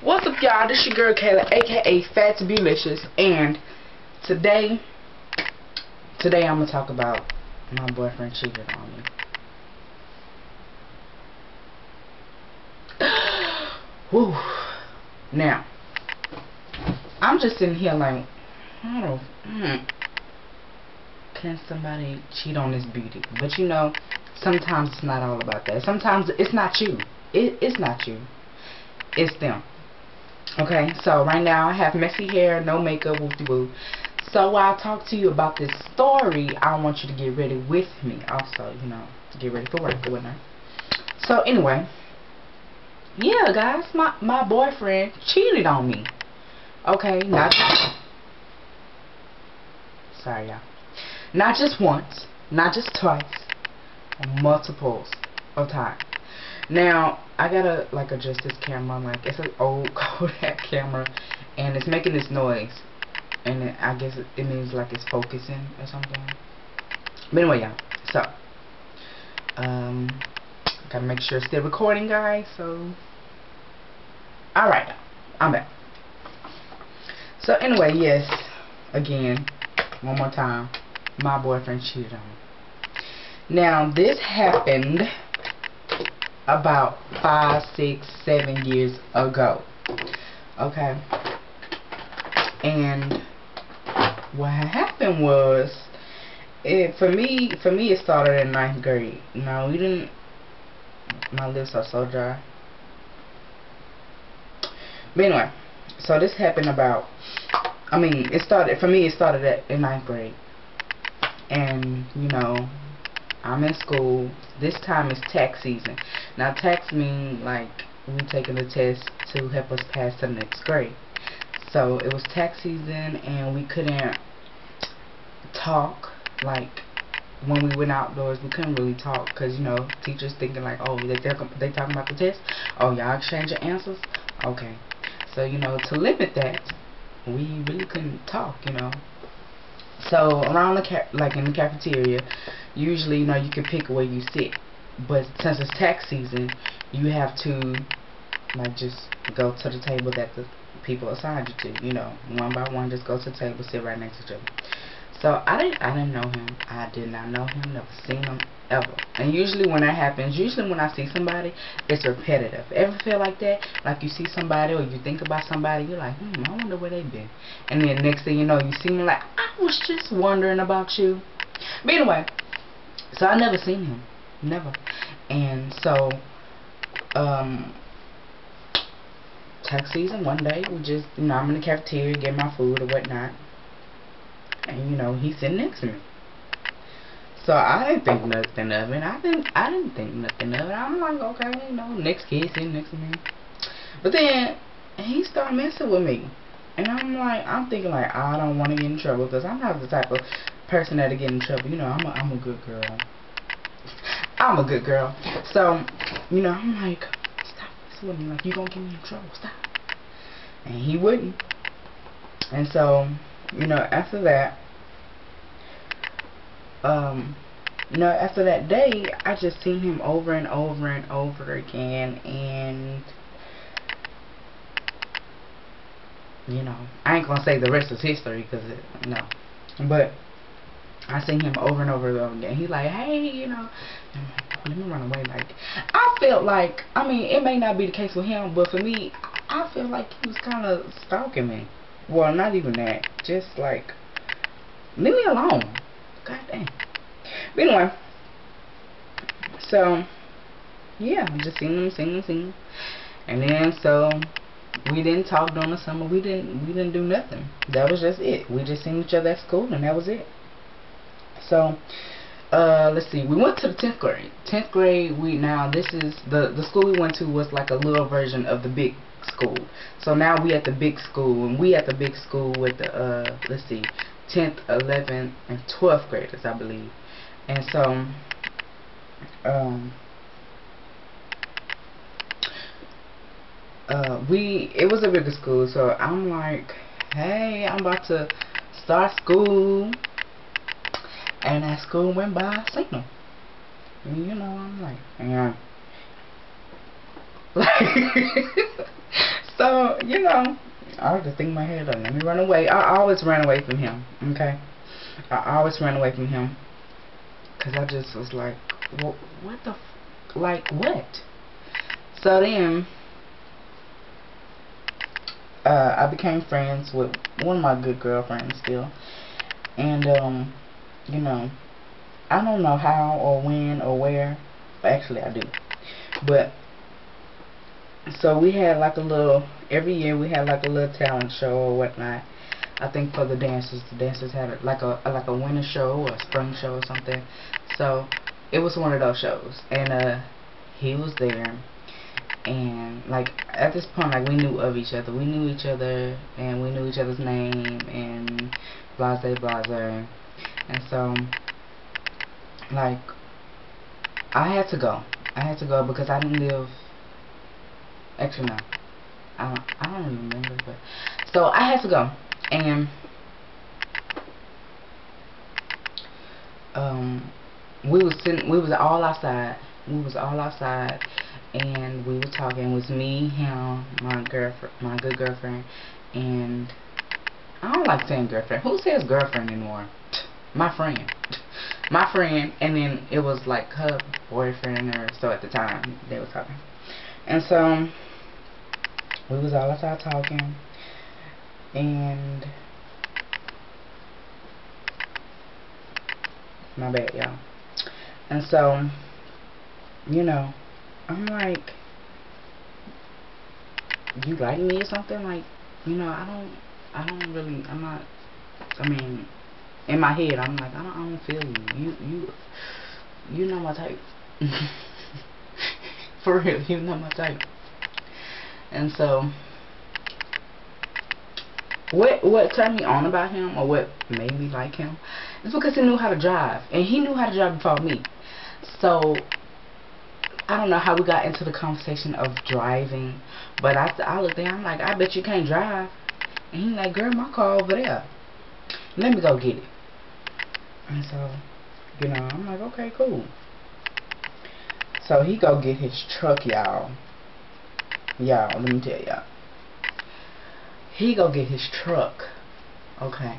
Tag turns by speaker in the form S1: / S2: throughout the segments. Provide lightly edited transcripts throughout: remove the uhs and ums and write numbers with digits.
S1: What's up, y'all? This your girl Kayla, aka Fatabulicious, and today I'm gonna talk about my boyfriend cheated on me. Whew. Now, I'm just sitting here like, can somebody cheat on this beauty? But you know, sometimes it's not all about that. Sometimes it's not you. It's not you. It's them. Okay, so right now I have messy hair, no makeup, whoop-de-woo. So while I talk to you about this story, I want you to get ready with me also, you know, to get ready for work or whatnot. So anyway, yeah guys, my boyfriend cheated on me. Okay, sorry y'all. Not just once, not just twice, multiples of times. Now, I gotta like adjust this camera. Like, it's an old Kodak camera, and it's making this noise, and I guess it means like it's focusing or something. But anyway, y'all. So, gotta make sure it's still recording, guys. So, all right, I'm back. So anyway, yes, again, one more time, my boyfriend cheated on me. Now, this happened about 5, 6, 7 years ago. Okay. And what happened was, for me it started in 9th grade. No, we didn't. My lips are so dry. But anyway, so this happened about. It started in 9th grade, and you know, I'm in school. This time it's tax season. Now tax means like we taking a test to help us pass to the next grade. So it was tax season, and we couldn't talk. Like when we went outdoors, we couldn't really talk because, you know, teachers thinking like, oh, they talking about the test. Oh, y'all exchange your answers. Okay. So, you know, to limit that, we really couldn't talk. You know. So around like in the cafeteria, usually, you know, you can pick where you sit, but since it's tax season, you have to like just go to the table that the people assigned you to. You know, one by one, just go to the table, sit right next to each other. So I didn't know him. I did not know him. Never seen him ever. And usually when that happens, usually when I see somebody, it's repetitive. Ever feel like that? Like you see somebody or you think about somebody, you're like, I wonder where they've been. And then next thing you know, you see me like, I was just wondering about you. But anyway, so I never seen him. Never. And so, tax season, one day, we just, you know, I'm in the cafeteria getting my food or whatnot. And you know, he's sitting next to me. So I didn't think nothing of it. I didn't think nothing of it. I'm like, okay, you know, next kid sitting next to me. But then he started messing with me, and I'm thinking like, I don't want to get in trouble because I'm not the type of person that'll get in trouble. You know, I'm a good girl. I'm a good girl. So, you know, I'm like, stop messing with me. Like, you gonna get me in trouble? Stop. And he wouldn't. And so, you know, after that, you know, after that day, I just seen him over and over and over again, and you know, I ain't gonna say the rest is history, because no, but I seen him over and over again. He's like, hey, you know, I'm like, let me run away. Like, I felt like, it may not be the case with him, but for me, I feel like he was kind of stalking me. Well, not even that. Just like, leave me alone. God dang. But anyway, so yeah, just seen him. And then so we didn't talk during the summer. We didn't do nothing. That was just it. We just seen each other at school, and that was it. So let's see. We went to the 10th grade. 10th grade. Now this is the school we went to was like a little version of the big school. So now we at the big school, and we at the big school with the let's see, 10th, 11th, and 12th graders, I believe. And so it was a bigger school. So I'm like, hey, I'm about to start school, and that school went by signal. And, you know, I'm like, yeah. So, you know, I was just thinking in my head, let me run away. I always ran away from him, okay? I always ran away from him. Because I just was like, well, what the like, what? So then, I became friends with one of my good girlfriends still. And, you know, I don't know how or when or where. But actually, I do. But, so we had like a little, every year we had like a little talent show or whatnot. I think for the dancers had like a winter show or a spring show or something. So it was one of those shows, and he was there, and like at this point, like we knew of each other. We knew each other, and we knew each other's name and blase blase. And so like I had to go. I had to go because I didn't live. Actually, no. I don't even remember, but so I had to go, and we was all outside. We was all outside, and we were talking. It was me, him, my good girlfriend, and I don't like saying girlfriend. Who says girlfriend anymore? My friend. My friend, and then it was like her boyfriend, or so at the time they were talking. And so we was all outside talking, and my bad, y'all. And so, you know, I'm like, you like me or something? Like, you know, I don't really, I'm not, I mean, in my head, I'm like, I don't feel you. You know my type. For real, you know my type. And so, what turned me on about him, or what made me like him, is because he knew how to drive, and he knew how to drive before me. So I don't know how we got into the conversation of driving, but I looked at him, I'm like, I bet you can't drive. And he's like, girl, my car over there. Let me go get it. And so, you know, I'm like, okay, cool. So he go get his truck, y'all. Y'all, let me tell y'all. He go get his truck. Okay.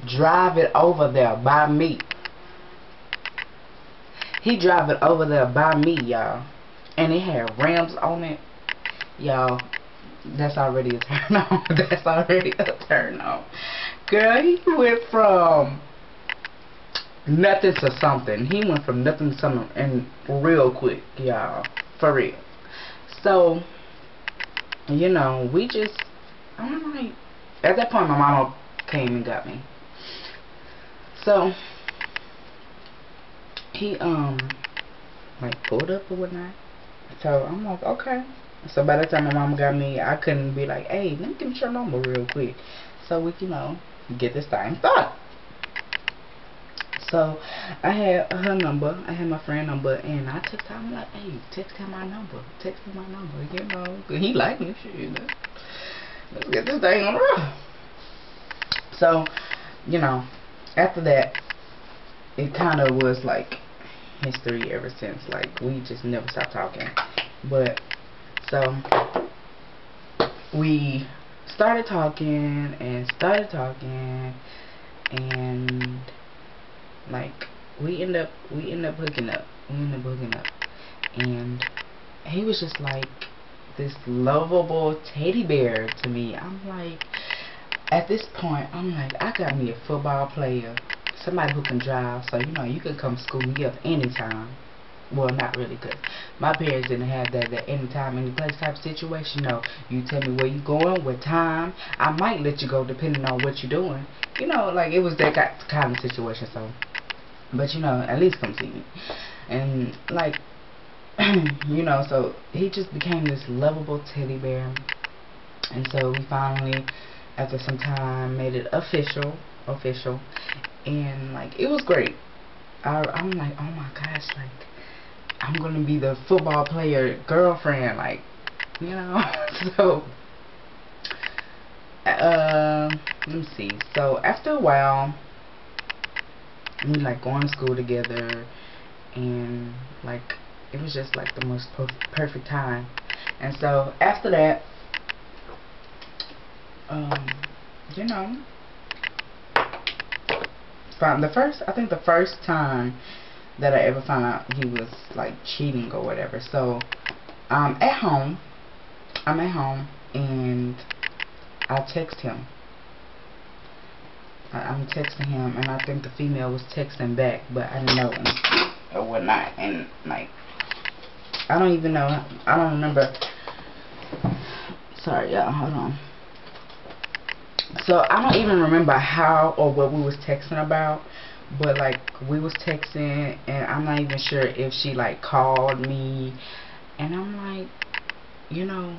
S1: Drive it over there by me. He drive it over there by me, y'all. And it had rims on it. Y'all, that's already a turn on. That's already a turn on. Girl, he went from nothing to something. He went from nothing to something, and real quick, y'all. For real. So, you know, we just, I'm like, at that point my mama came and got me. So he like pulled up or whatnot. So I'm like, okay. So by the time my mama got me, I couldn't be like, hey, let me give me your number real quick, so we can, you know, get this thing started. So I had her number, I had my friend number, and I text her. I'm like, hey, text her my number, you know, 'cause he like me, shit, you know. Let's get this thing on the road. So, you know, after that, it kind of was like history ever since. Like, we just never stopped talking. But, so, we started talking, and like, we end up hooking up. And he was just like this lovable teddy bear to me. I'm like, at this point, I'm like, I got me a football player, somebody who can drive, so, you know, you can come school me up anytime. Well, not really, because my parents didn't have that anytime, any place type of situation. No, you tell me where you going, what time, I might let you go depending on what you're doing. You know, like, it was that kind of situation. So, but, you know, at least come see me. And, like, you know, so he just became this lovable teddy bear. And so we finally, after some time, made it official, and like, it was great. I'm like, oh my gosh, like, I'm gonna be the football player girlfriend, like, you know. So let me see. So after a while, we like going to school together, and like, it was just like the most perfect time. And so after that, you know, I think the first time that I ever found out he was like cheating or whatever. So I'm at home and I text him. I'm texting him, and I think the female was texting back, but I didn't know or whatnot. And like, I don't even know. I don't remember. Sorry, y'all. Hold on. So I don't even remember how or what we was texting about, but like we was texting, and I'm not even sure if she like called me, and I'm like, you know,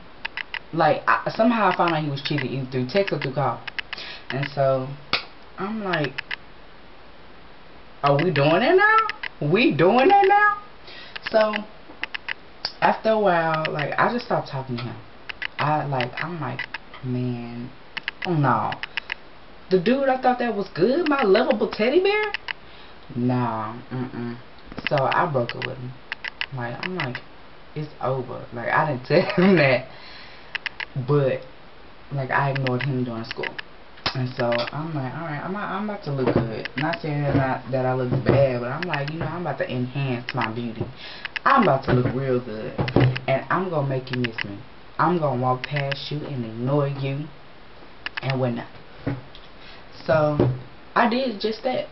S1: like somehow I found out he was cheating either through text or through call, and so I'm like, are we doing it now? We doing it now? So after a while, like I just stopped talking to him. I'm like, man, oh no. The dude I thought that was good, my lovable teddy bear? Nah, So I broke up with him. Like, I'm like, it's over. Like, I didn't tell him that. But, like, I ignored him during school. And so, I'm like, alright, I'm about to look good. Not saying that I look bad, but I'm like, you know, I'm about to enhance my beauty. I'm about to look real good. And I'm going to make you miss me. I'm going to walk past you and ignore you and whatnot. So, I did just that.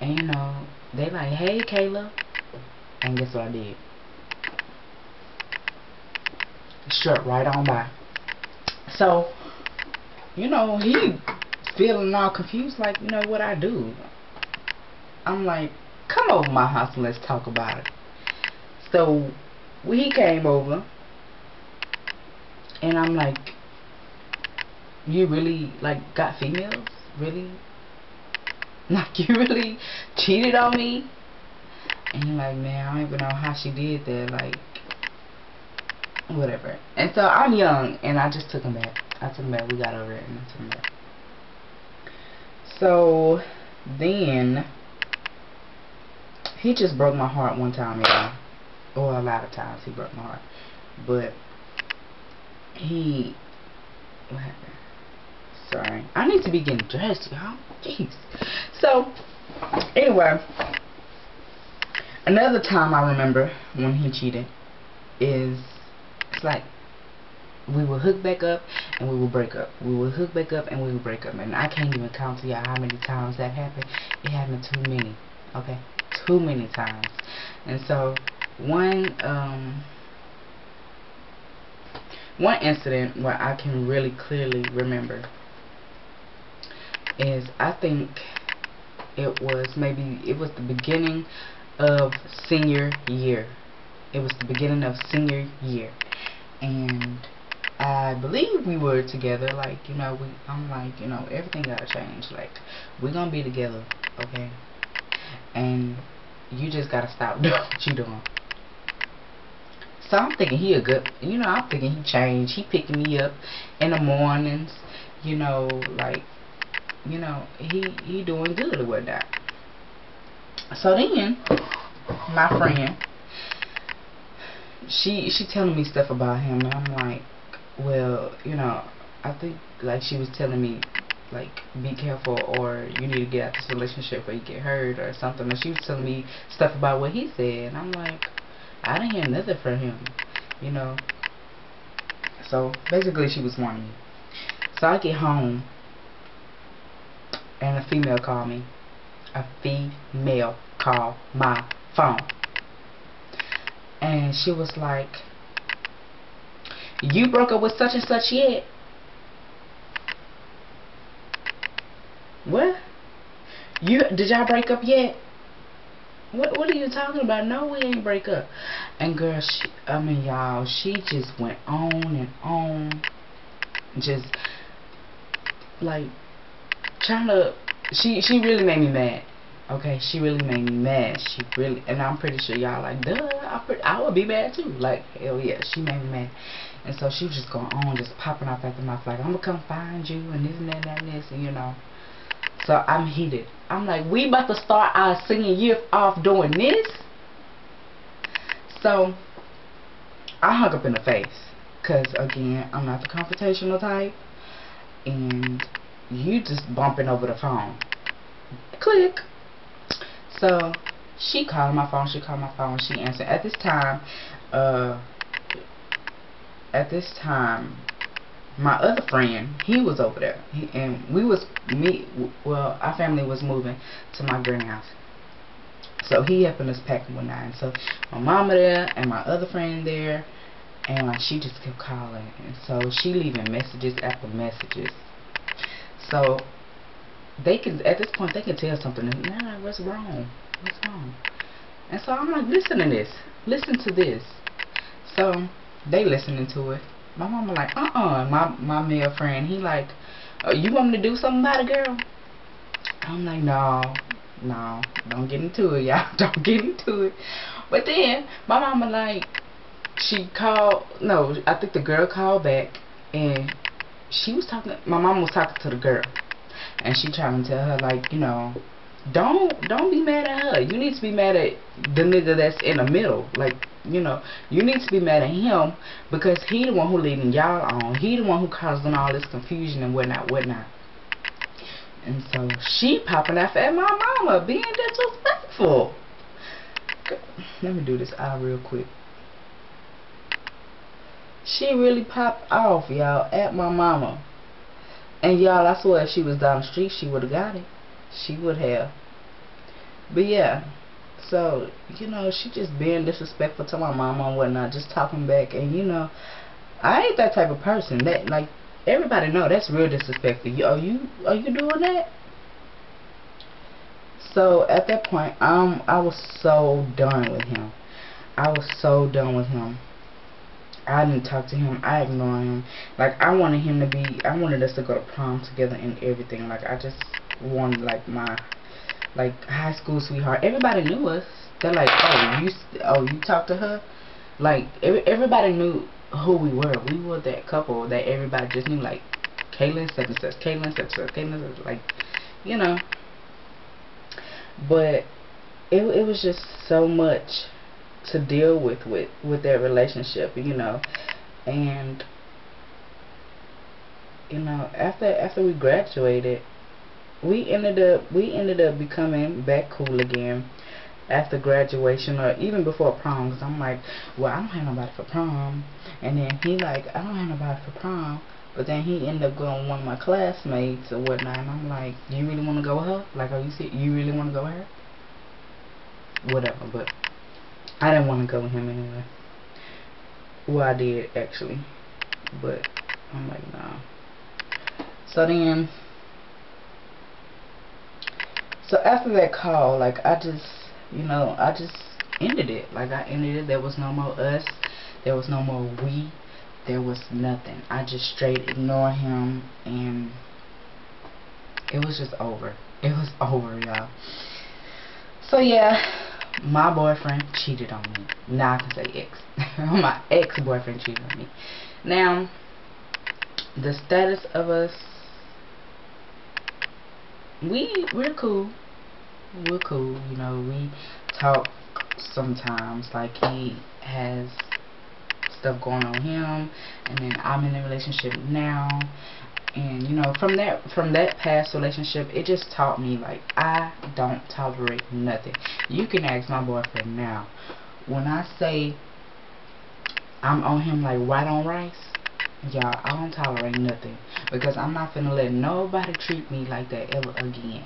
S1: And, you know, they like, hey, Kayla. And guess what I did? Struck right on by. So, you know, he feeling all confused, like, you know, what I do. I'm like, come over my house and let's talk about it. So, he came over. And I'm like, you really, like, got females? Really? Like, you really cheated on me? And you're like, man, I don't even know how she did that. Like, whatever. And so I'm young, and I just took him back. We got over it, and I took him back. So then he just broke my heart one time, y'all. Or a lot of times he broke my heart. But what happened? Sorry. I need to be getting dressed, y'all. Jeez. So, anyway, another time I remember when he cheated is, it's like, we would hook back up and we would break up. We would hook back up and we would break up. And I can't even count to y'all how many times that happened. It happened too many. Okay? Too many times. And so, one incident where I can really clearly remember is, I think it was the beginning of senior year. It was the beginning of senior year. And I believe we were together, like, you know, I'm like, you know, everything gotta change. Like, we're gonna be together, okay? And you just gotta stop doing what you doing. So I'm thinking he a good, you know, I'm thinking he changed. He picking me up in the mornings, you know, like, you know, he doing good or whatnot. So then, my friend, she telling me stuff about him, and I'm like, well, you know, I think, like, she was telling me, like, be careful, or you need to get out this relationship or you get hurt or something. And she was telling me stuff about what he said, and I'm like, I didn't hear nothing from him, you know. So basically she was warning me. So I get home and a female called me. A female called my phone. And she was like, you broke up with such and such yet? What? Did y'all break up yet? What are you talking about? No, we ain't break up. And girl, y'all, she just went on and on. Just, like, trying to, she really made me mad. Okay, she really made me mad. She really, and I'm pretty sure y'all like, duh, I would be mad too. Like, hell yeah, she made me mad. And so she was just going on, just popping off at the mouth, like, I'm gonna come find you, and this and that and that and this, and you know. So I'm heated. I'm like, we about to start our senior year off doing this? So I hung up in the face. Because, again, I'm not the confrontational type. and you just bumping over the phone. Click. So she called my phone. She answered. At this time, my other friend, he was over there. Our family was moving to my granny house. So he helping us pack and whatnot. And so my mama there and my other friend there, and like she just kept calling, and so she leaving messages after messages. So at this point they can tell something. Nah, what's wrong? What's wrong? And so I'm like, listen to this. So they listening to it. My mama like, my male friend, he like, you want me to do something about it, girl? I'm like, no, don't get into it, y'all. Don't get into it. But then my mama like, I think the girl called back, and my mama was talking to the girl, and she trying to tell her like, don't be mad at her. You need to be mad at the nigga that's in the middle. Like, you need to be mad at him because he the one who leading y'all on. He the one who causing all this confusion and whatnot. And so she popping off at my mama, being disrespectful. Let me do this out real quick. She really popped off, y'all, at my mama. And y'all, I swear if she was down the street, she would have got it. She would have. But yeah, so she just being disrespectful to my mama and whatnot, just talking back. And I ain't that type of person. That, like, everybody know that's real disrespectful. Are you doing that? So at that point, I was so done with him. I didn't talk to him. I ignored him. Like, I wanted us to go to prom together and everything. Like, I just wanted like my high school sweetheart. Everybody knew us. They're like, you talked to her? Like, everybody knew who we were. We were that couple that everybody just knew, like, Kaylin such and such, Kaylin such and such, Kaylin such, like, But it was just so much to deal with that relationship, and after we graduated, we ended up becoming back cool again after graduation, or even before prom, because I'm like, well, I don't have nobody for prom. And then he like, I don't have nobody for prom. But then he ended up going with one of my classmates or whatnot, and I'm like, you really want to go with her? Like, are you serious? You really want to go with her? Whatever. But I didn't want to go with him anyway. Well, I did actually, but I'm like, nah. So after that call, like, I just ended it. Like, I ended it. There was no more us. There was no more we. There was nothing. I just straight ignored him, and it was just over. It was over, y'all. So yeah, my boyfriend cheated on me. Now I can say ex. My ex-boyfriend cheated on me. Now, the status of us, we're cool. We're cool. We talk sometimes. Like, he has stuff going on with him, and then I'm in a relationship now. And from that past relationship, it just taught me, like, I don't tolerate nothing. You can ask my boyfriend now. When I say I'm on him like white on rice, y'all, I don't tolerate nothing, because I'm not finna let nobody treat me like that ever again.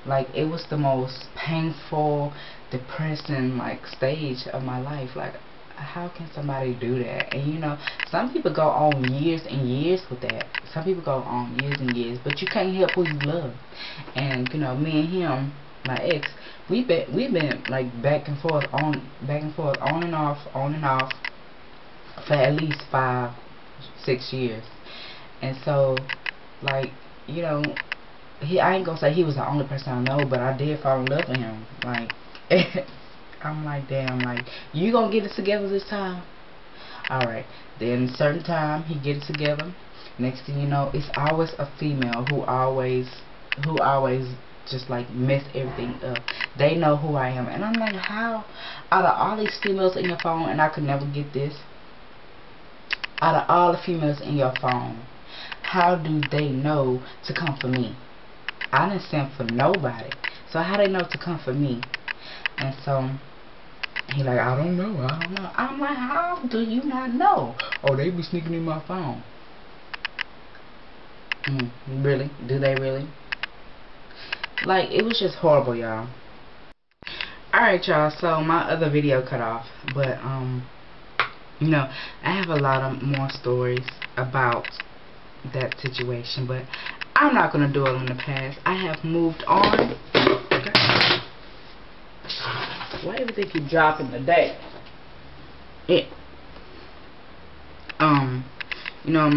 S1: Like, it was the most painful, depressing, like, stage of my life. Like, how can somebody do that? And some people go on years and years with that. Some people go on years and years, but you can't help who you love. And me and him, my ex, we've been like back and forth, on and off for at least 5-6 years. And so, like, I ain't gonna say he was the only person I know, but I did fall in love with him. Like, I'm like, damn, like, you gonna get it together this time? Alright. Then certain time he get it together. Next thing you know, it's always a female who always just like mess everything up. They know who I am. And I'm like, how out of all these females in your phone, and I could never get this, out of all the females in your phone, how do they know to come for me? I didn't send for nobody. So how they know to come for me? And so he like, I don't know. I'm like, how do you not know? Oh, they be sneaking in my phone. Really? Do they really? Like, it was just horrible, y'all. Alright, y'all, so my other video cut off. But, you know, I have a lot of more stories about that situation. But I'm not going to dwell on the past. I have moved on. Okay. Why everything keep dropping today? You know, in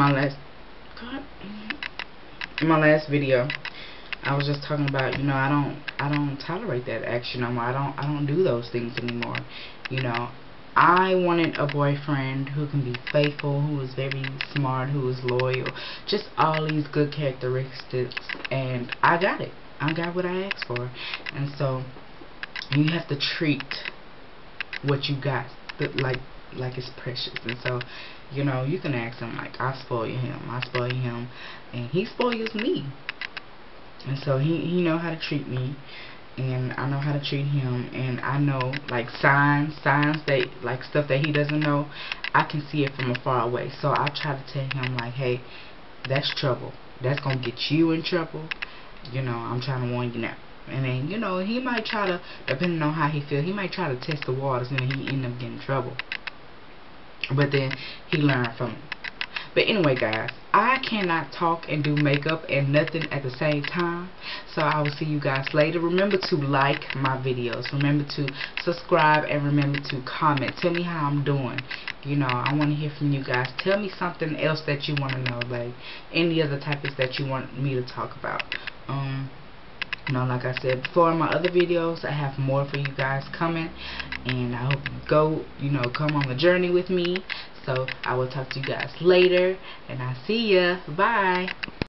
S1: my last video, I was just talking about, you know, I don't tolerate that action no more. I don't do those things anymore. You know, I wanted a boyfriend who can be faithful, who is very smart, who is loyal, just all these good characteristics, and I got it. I got what I asked for. And so you have to treat what you got like it's precious. And so, you know, you can ask him, like, I spoil him, and he spoils me. And so he know how to treat me, and I know how to treat him, and I know, like, signs that, like, stuff that he doesn't know, I can see it from afar away. So I try to tell him, like, hey, that's trouble. That's gonna get you in trouble. You know, I'm trying to warn you now. And then, you know, he might try to, depending on how he feels, he might try to test the waters, and then he end up getting in trouble. But then he learned from it. But anyway, guys, I cannot talk and do makeup and nothing at the same time. So I will see you guys later. Remember to like my videos. Remember to subscribe, and remember to comment. Tell me how I'm doing. You know, I want to hear from you guys. Tell me something else that you want to know, like any other topics that you want me to talk about. You know, like I said before in my other videos, I have more for you guys coming, and I hope you come on the journey with me. So I will talk to you guys later, and I'll see ya. Bye.